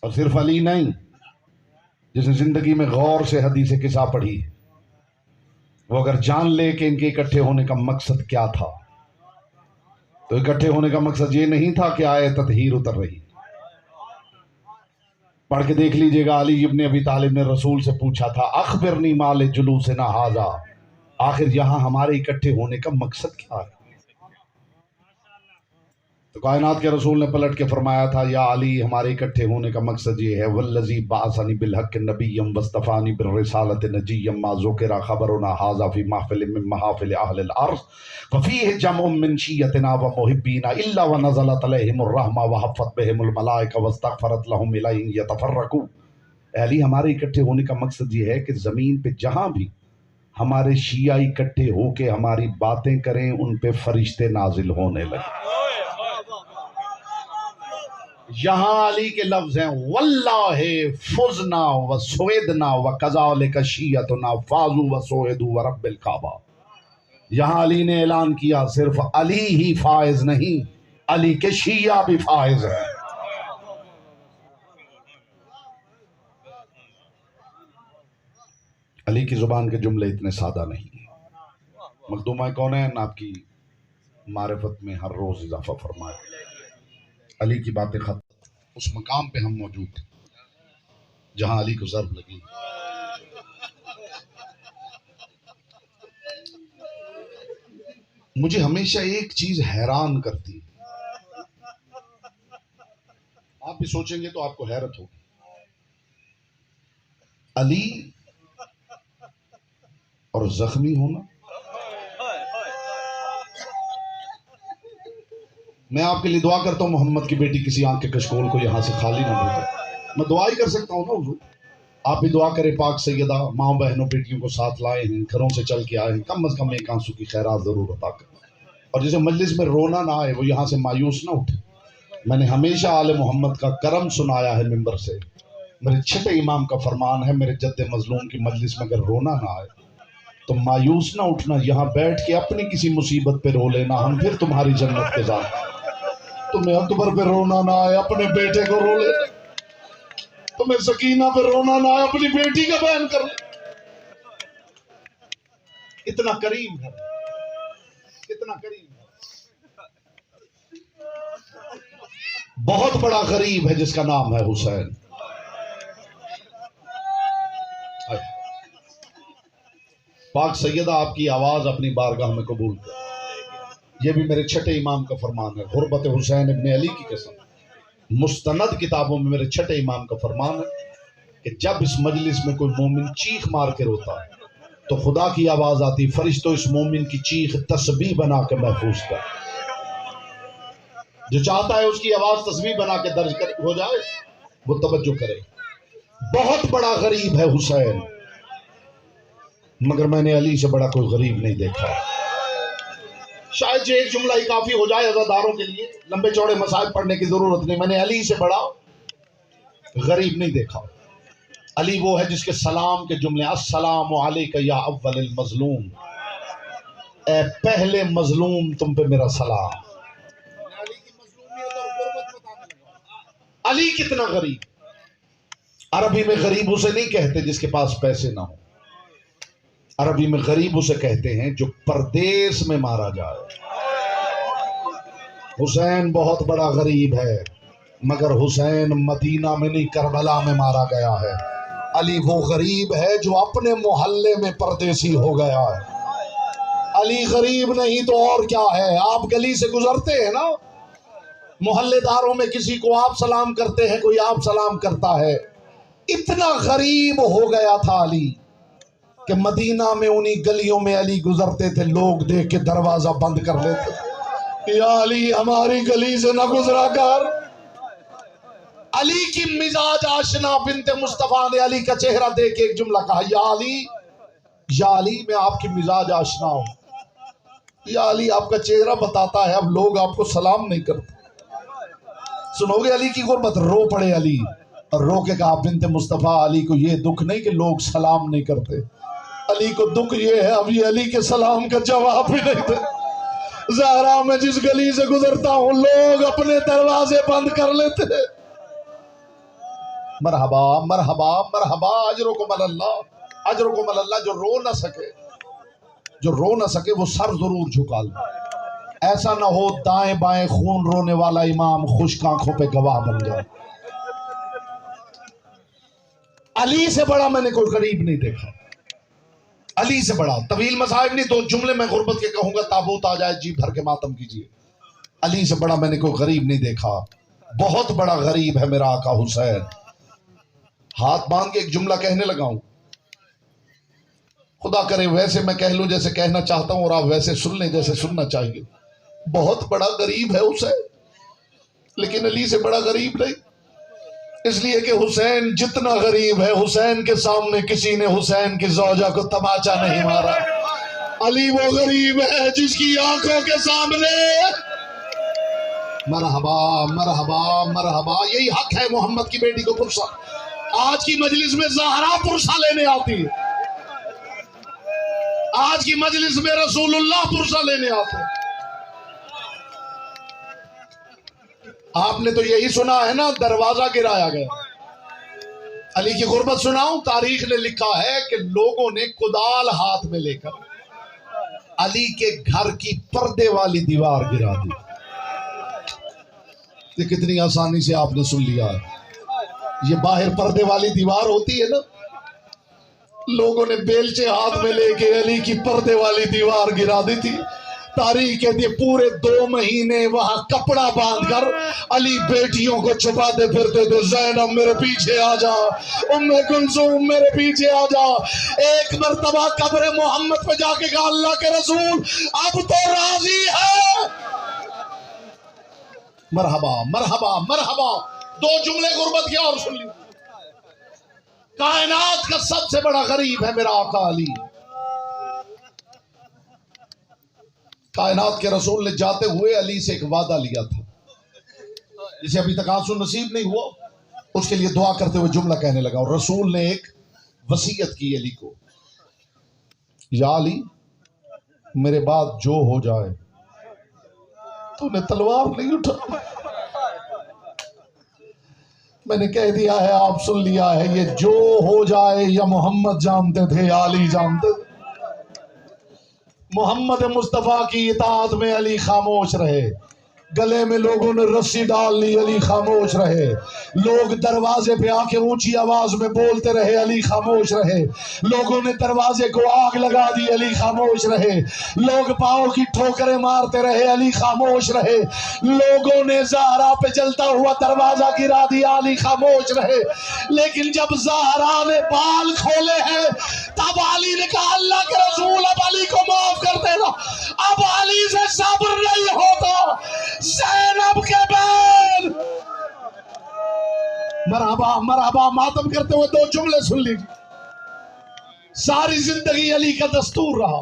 [SPEAKER 1] اور صرف علی نہیں, جس نے زندگی میں غور سے حدیث قصہ پڑھی, وہ اگر جان لے کہ ان کے اکٹھے ہونے کا مقصد کیا تھا تو اکٹھے ہونے کا مقصد یہ نہیں تھا کہ آیت تطہیر اتر رہی. پڑھ کے دیکھ لیجئے گا, علی ابن ابی طالب نے رسول سے پوچھا تھا اخبرنی مال جلوسنا ھذا, آخر یہاں ہمارے اکٹھے ہونے کا مقصد کیا ہے؟ تو کائنات کے رسول نے پلٹ کے فرمایا تھا یا علی ہمارے اکٹھے ہونے کا مقصد یہ ہے والذی بعثنی بالحق نبیا واصطفانی بالرسالۃ نجیا ما ذکر خبرنا ھذا فی محفل من محافل اہل الارض ففیہ جمع من شیعتنا ومحبینا الا ونزلت علیہم الرحمہ وحفت بہم الملائکہ واستغفرت لہم الیہ یتفرقون. علی ہمارے اکٹھے ہونے کا مقصد یہ ہے کہ زمین پہ جہاں بھی ہمارے شیعہ اکٹھے ہو کے ہماری باتیں کریں ان پہ فرشتے نازل ہونے لگے. یہاں علی کے لفظ ہیں واللہ فزنا و سویدنا و کذالک شیعتنا فازو و سویدو و رب الکعبہ. یہاں علی نے اعلان کیا صرف علی ہی فائز نہیں, علی کے شیعہ بھی فائز ہیں. علی کی زبان کے جملے اتنے سادہ نہیں. مخدومہ کونین آپ کی معرفت میں ہر روز اضافہ فرمائے. علی کی باتیں ختم, اس مقام پہ ہم موجود تھے جہاں علی کو ضرب لگی. مجھے ہمیشہ ایک چیز حیران کرتی, آپ بھی سوچیں گے تو آپ کو حیرت ہوگی. علی اور زخمی ہونا. میں آپ کے لیے دعا کرتا ہوں محمد کی بیٹی کسی آنکھ کے کشکول کو یہاں سے خالی نہ ہو. میں دعا ہی کر سکتا ہوں نا حضور. آپ بھی دعا کریں پاک سیدہ ماں بہنوں بیٹیوں کو ساتھ لائے ہیں, گھروں سے چل کے آئے ہیں, کم از کم ایک آنسو کی خیرات ضرور عطا کریں. اور جسے مجلس میں رونا نہ آئے وہ یہاں سے مایوس نہ اٹھے. میں نے ہمیشہ آل محمد کا کرم سنایا ہے ممبر سے. میرے چھٹے امام کا فرمان ہے میرے جد مظلوم کی مجلس میں اگر رونا نہ آئے تو مایوس نہ اٹھنا, یہاں بیٹھ کے اپنی کسی مصیبت پہ رو لینا, ہم پھر تمہاری جنت کے ساتھ. تمہیں اکبر پہ رونا نہ آئے اپنے بیٹے کو رو لے, تمہیں سکینہ پہ رونا نہ آئے اپنی بیٹی کا بیان کر لے. اتنا کریم ہے, اتنا کریم ہے. بہت بڑا غریب ہے جس کا نام ہے حسین. پاک سیدہ آپ کی آواز اپنی بارگاہ میں قبول کر. یہ بھی میرے چھٹے امام کا فرمان ہے, غربت حسین ابن علی کی قسم. مستند کتابوں میں میرے چھٹے امام کا فرمان ہے کہ جب اس مجلس میں کوئی مومن چیخ مار کے روتا ہے تو خدا کی آواز آتی, فرشتوں اس مومن کی چیخ تسبیح بنا کے محفوظ کر. جو چاہتا ہے اس کی آواز تسبیح بنا کے درج ہو جائے وہ توجہ کرے. بہت بڑا غریب ہے حسین, مگر میں نے علی سے بڑا کوئی غریب نہیں دیکھا. شاید ایک جملہ ہی کافی ہو جائے عزاداروں کے لیے, لمبے چوڑے مسائل پڑھنے کی ضرورت نہیں. میں نے علی سے بڑا غریب نہیں دیکھا. علی وہ ہے جس کے سلام کے جملے السلام علیک یا اول المظلوم, اے پہلے مظلوم تم پہ میرا سلام. علی کتنا غریب. عربی میں غریب اسے نہیں کہتے جس کے پاس پیسے نہ ہو, عربی میں غریب اسے کہتے ہیں جو پردیس میں مارا جائے. حسین بہت بڑا غریب ہے, مگر حسین مدینہ میں نہیں کربلا میں مارا گیا ہے. علی وہ غریب ہے جو اپنے محلے میں پردیسی ہو گیا ہے. علی غریب نہیں تو اور کیا ہے. آپ گلی سے گزرتے ہیں نا, محلے داروں میں کسی کو آپ سلام کرتے ہیں, کوئی آپ سلام کرتا ہے. اتنا غریب ہو گیا تھا علی کہ مدینہ میں انہی گلیوں میں علی گزرتے تھے, لوگ دیکھ کے دروازہ بند کر لیتے, یا علی ہماری گلی سے نہ گزرا کر. علی کی مزاج آشنا بنت مصطفیٰ نے علی کا چہرہ دیکھ کے ایک جملہ کہا, یا علی میں آپ کی مزاج آشنا ہوں. یا علی آپ کا چہرہ بتاتا ہے اب لوگ آپ کو سلام نہیں کرتے. سنو گے علی کی غربت. رو پڑے علی اور رو کے کہا بنت مصطفیٰ علی کو یہ دکھ نہیں کہ لوگ سلام نہیں کرتے, علی کو دکھ یہ ہے اب یہ علی کے سلام کا جواب بھی نہیں دے. زہرا میں جس گلی سے گزرتا ہوں لوگ اپنے دروازے بند کر لیتے. مرحبا مرحبا مرحبا, اجرکم اللہ, اجرکم اللہ. جو رو نہ سکے وہ سر ضرور جھکا لے. ایسا نہ ہو دائیں بائیں خون رونے والا امام خشک آنکھوں پہ گواہ بن جائے. علی سے بڑا میں نے کوئی غریب نہیں دیکھا. علی سے بڑا. طویل مصائب نہیں, 2 جملے میں غربت کے کہوں گا, تابوت آ جائے جی بھر کے ماتم کیجیے. علی سے بڑا میں نے کوئی غریب نہیں دیکھا. بہت بڑا غریب ہے میرا آقا حسین. ہاتھ باندھ کے ایک جملہ کہنے لگا ہوں, خدا کرے ویسے میں کہہ لوں جیسے کہنا چاہتا ہوں اور آپ ویسے سن لیں جیسے سننا چاہیے. بہت بڑا غریب ہے حسین, لیکن علی سے بڑا غریب نہیں. اس لیے کہ حسین جتنا غریب ہے, حسین کے سامنے کسی نے حسین کی زوجہ کو تماچا نہیں مارا. علی وہ غریب ہے جس کی آنکھوں کے سامنے مرحبا مرحبا مرحبا. یہی حق ہے محمد کی بیٹی کو پرسا. آج کی مجلس میں زہرا پرسا لینے آتی ہے, آج کی مجلس میں رسول اللہ پرسا لینے آتے. آپ نے تو یہی سنا ہے نا, دروازہ گرایا گیا. علی کی غربت سناؤں, تاریخ نے لکھا ہے کہ لوگوں نے کدال ہاتھ میں لے کر علی کے گھر کی پردے والی دیوار گرا دی. یہ کتنی آسانی سے آپ نے سن لیا ہے. یہ باہر پردے والی دیوار ہوتی ہے نا, لوگوں نے بیلچے ہاتھ میں لے کے علی کی پردے والی دیوار گرا دی تھی. تاریخ کہتی ہے پورے 2 مہینے وہاں کپڑا باندھ کر علی بیٹیوں کو چھپاتے پھرتے تھے، زینب میرے پیچھے آ جا، ام کلثوم میرے پیچھے آ جا۔ ایک مرتبہ قبر محمد پہ جا کے کہا اللہ کے رسول اب تو راضی ہے۔ مرحبا مرحبا مرحبا۔ 2 جملے غربت کے اور سن لی۔ کائنات کا سب سے بڑا غریب ہے میرا آقا علی۔ کائنات کے رسول نے جاتے ہوئے علی سے ایک وعدہ لیا تھا جسے ابھی تک آنسو نصیب نہیں ہوا، اس کے لیے دعا کرتے ہوئے جملہ کہنے لگا، اور رسول نے ایک وصیت کی علی کو، یا علی میرے بعد جو ہو جائے تو نے تلوار نہیں اٹھا، میں نے کہہ دیا ہے آپ سن لیا ہے، یہ جو ہو جائے یا محمد جانتے تھے یا علی جانتے تھے۔ محمد مصطفیٰ کی اطاعت میں علی خاموش رہے، گلے میں لوگوں نے رسی ڈال لی علی خاموش رہے، لوگ دروازے پہ آ کے اونچی آواز میں بولتے رہے علی خاموش رہے، لوگوں نے دروازے کو آگ لگا دی علی خاموش رہے، لوگ پاؤں کی ٹھوکریں مارتے رہے علی خاموش رہے، لوگوں نے زہرا پہ جلتا ہوا دروازہ گرا دیا علی خاموش رہے، لیکن جب زہرا نے بال کھولے ہیں تب علی نے کہا اللہ کے رسول اب علی کو معاف کر دینا، اب علی سے صبر نہیں ہوتا۔ زینب کے بین مرحبا مرحبا ماتم کرتے ہوئے 2 جملے سن لیجیے۔ ساری زندگی علی کا دستور رہا،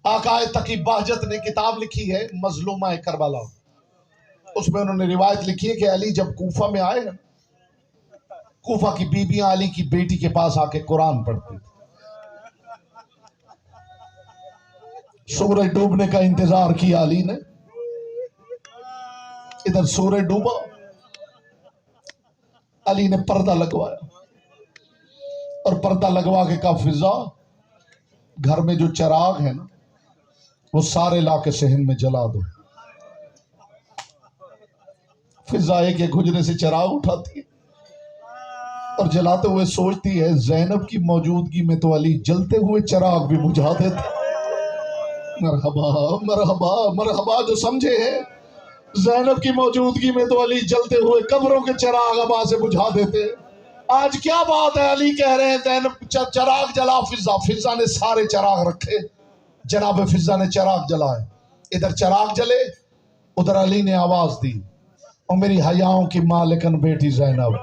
[SPEAKER 1] آقا تقی بہجت نے کتاب لکھی ہے مظلومہ کربلا، اس میں انہوں نے روایت لکھی ہے کہ علی جب کوفہ میں آئے، کوفہ کی بیبیاں علی کی بیٹی کے پاس آ کے قرآن پڑھتی تھی، سورج ڈوبنے کا انتظار کیا علی نے، ادھر سورج ڈوبا، علی نے پردہ لگوایا اور پردہ لگوا کے کہا فضا گھر میں جو چراغ ہے نا وہ سارے لا کے صحن میں جلا دو۔ فضا ایک ایک حجرے سے چراغ اٹھاتی ہے اور جلاتے ہوئے سوچتی ہے زینب کی موجودگی میں تو علی جلتے ہوئے چراغ بھی بجھا دیتے۔ مرحبا مرحبا مرحبا، جو سمجھے ہیں زینب کی موجودگی میں تو علی جلتے ہوئے قبروں کے چراغ ابا سے بجھا دیتے۔ آج کیا بات ہے، علی کہہ رہے ہیں زینب چراغ جلا، فضا نے سارے چراغ رکھے، جناب فضا نے چراغ جلائے، ادھر چراغ جلے ادھر علی نے آواز دی، اور میری حیاؤں کی مالکن بیٹی زینب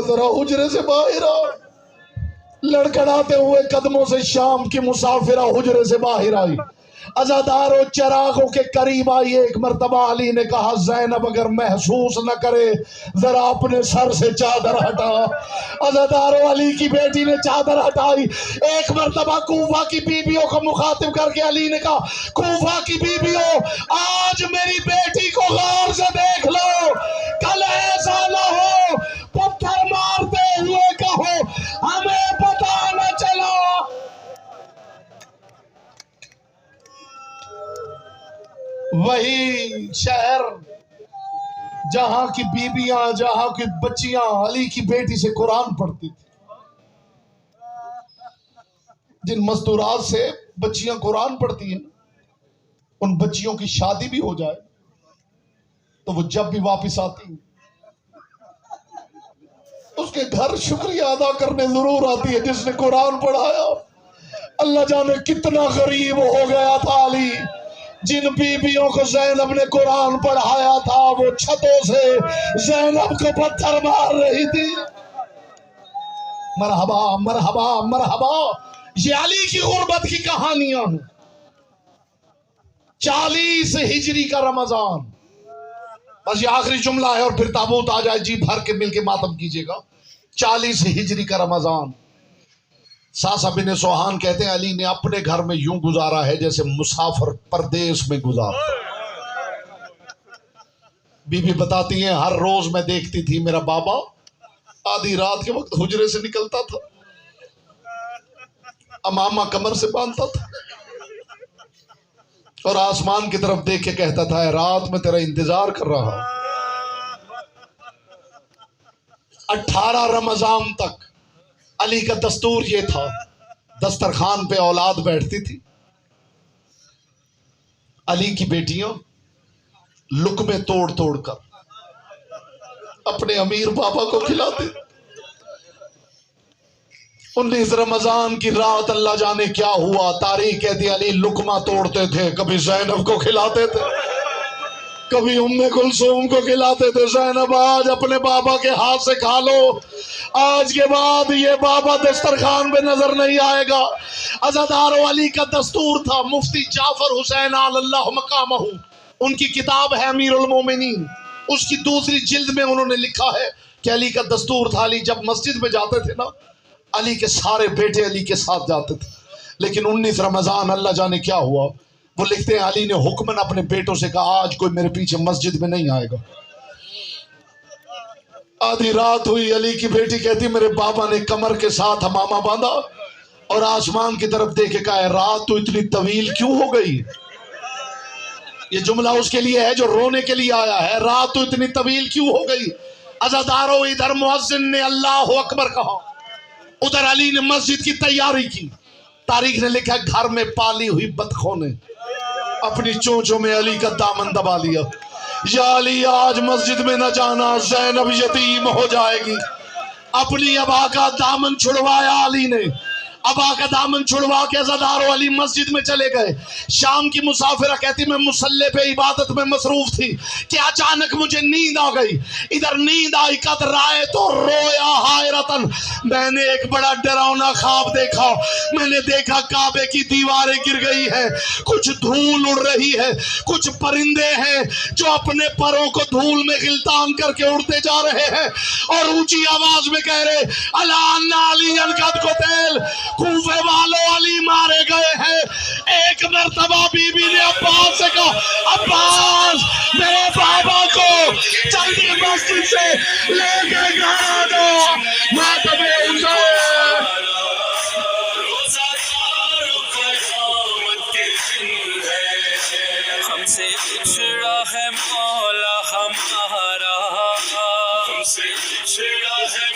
[SPEAKER 1] ذرا حجرے سے باہر آ۔ لڑکڑاتے ہوئے قدموں سے شام کی مسافرہ حجرے سے باہر آئی، عزاداروں چراغوں کے قریب آئی۔ ایک مرتبہ علی نے کہا زینب اگر محسوس نہ کرے ذرا اپنے سر سے چادر ہٹا۔ عزاداروں علی کی بیٹی نے چادر ہٹائی۔ ایک مرتبہ کوفہ کی بیبیوں کو مخاطب کر کے علی نے کہا کوفہ کی بیبیوں آج میری بیٹی کو غور سے دیکھ لو، کل ایسا نہ ہو پتھر مارتے ہوئے کہو ہمیں پتہ نہ چلا۔ وہی شہر جہاں کی بیبیاں، جہاں کی بچیاں علی کی بیٹی سے قرآن پڑھتی تھی، جن مستورات سے بچیاں قرآن پڑھتی ہیں ان بچیوں کی شادی بھی ہو جائے تو وہ جب بھی واپس آتی ہیں اس کے گھر شکریہ ادا کرنے ضرور آتی ہے جس نے قرآن پڑھایا۔ اللہ جانے کتنا غریب ہو گیا تھا علی، جن بیبیوں کو زینب نے قرآن پڑھایا تھا وہ چھتوں سے زینب کو پتھر مار رہی تھی۔ مرحبا مرحبا مرحبا، یہ علی کی غربت کی کہانیاں ہیں۔ 40 ہجری کا رمضان، بس یہ آخری جملہ ہے اور پھر تابوت آ جائے، جی بھر کے مل کے ماتم کیجئے گا۔ 40 ہجری کا رمضان، ساسا بن سوہان کہتے ہیں علی نے اپنے گھر میں یوں گزارا ہے جیسے مسافر پردیس میں گزارتا۔ بی بی بتاتی ہیں ہر روز میں دیکھتی تھی میرا بابا آدھی رات کے وقت حجرے سے نکلتا تھا، امامہ کمر سے باندھتا تھا اور آسمان کی طرف دیکھ کے کہتا تھا اے رات میں تیرا انتظار کر رہا۔ 18 رمضان تک علی کا دستور یہ تھا، دسترخوان پہ اولاد بیٹھتی تھی، علی کی بیٹیاں لقمے توڑ توڑ کر اپنے امیر بابا کو کھلاتے۔ 19 رمضان کی رات اللہ جانے کیا ہوا، تاریخ کہتی علی لقمہ توڑتے تھے، کبھی زینب کو کھلاتے تھے، کبھی ام کلثوم کو کھلاتے تھے، زینب آج اپنے بابا کے ہاتھ سے کھا لو، آج کے بعد یہ بابا دسترخوان پہ نظر نہیں آئے گا۔ عزادارو علی کا دستور تھا۔ مفتی جعفر حسین اللہ مقامہ، ان کی کتاب ہے امیر المومنین، اس کی دوسری جلد میں انہوں نے لکھا ہے کہ علی کا دستور تھا، علی جب مسجد میں جاتے تھے نا، علی کے سارے بیٹے علی کے ساتھ جاتے تھے، لیکن 19 رمضان اللہ جانے کیا ہوا، وہ لکھتے ہیں علی نے حکمن اپنے بیٹوں سے کہا آج کوئی میرے پیچھے مسجد میں نہیں آئے گا۔ آدھی رات ہوئی، علی کی بیٹی کہتی میرے بابا نے کمر کے ساتھ حمامہ باندھا اور آسمان کی طرف دیکھ کے کہا ہے رات تو اتنی طویل کیوں ہو گئی؟ یہ جملہ اس کے لیے ہے جو رونے کے لیے آیا ہے، رات تو اتنی طویل کیوں ہو گئی؟ عزادارو ادھر مؤذن نے اللہ اکبر کہا، ادھر علی نے مسجد کی تیاری کی۔ تاریخ نے لکھا گھر میں پالی ہوئی بطخوں نے اپنی چونچوں میں علی کا دامن دبا لیا، یا علی آج مسجد میں نہ جانا، زینب یتیم ہو جائے گی۔ اپنی ابا کا دامن چھڑوایا علی نے، ابا کا دامن چھڑوا کے عزادارو علی مسجد میں چلے گئے۔ شام کی مسافرہ کہتی میں مصلی پہ عبادت میں مصروف تھی کہ اچانک مجھے نیند آ گئی، ادھر نیند آئی قد رائے تو رویا حائرتن، میں نے ایک بڑا ڈراؤنا خواب دیکھا، میں نے دیکھا کعبے کی دیواریں گر گئی ہے، کچھ دھول اڑ رہی ہے، کچھ پرندے ہیں جو اپنے پروں کو دھول میں غلطان کر کے اڑتے جا رہے ہیں اور اونچی آواز میں کہہ رہے الا ان علی قد قتل، کوفے والوں علی مارے گئے ہیں۔ ایک مرتبہ بی بی نے عباس سے کہا عباس میرے بابا کو جلدی مسجد سے لے کے گھر آ جاؤ، ماتم حسین۔
[SPEAKER 4] ہم سے بچھڑا ہے مولا ہمارا، ہم سے بچھڑا ہے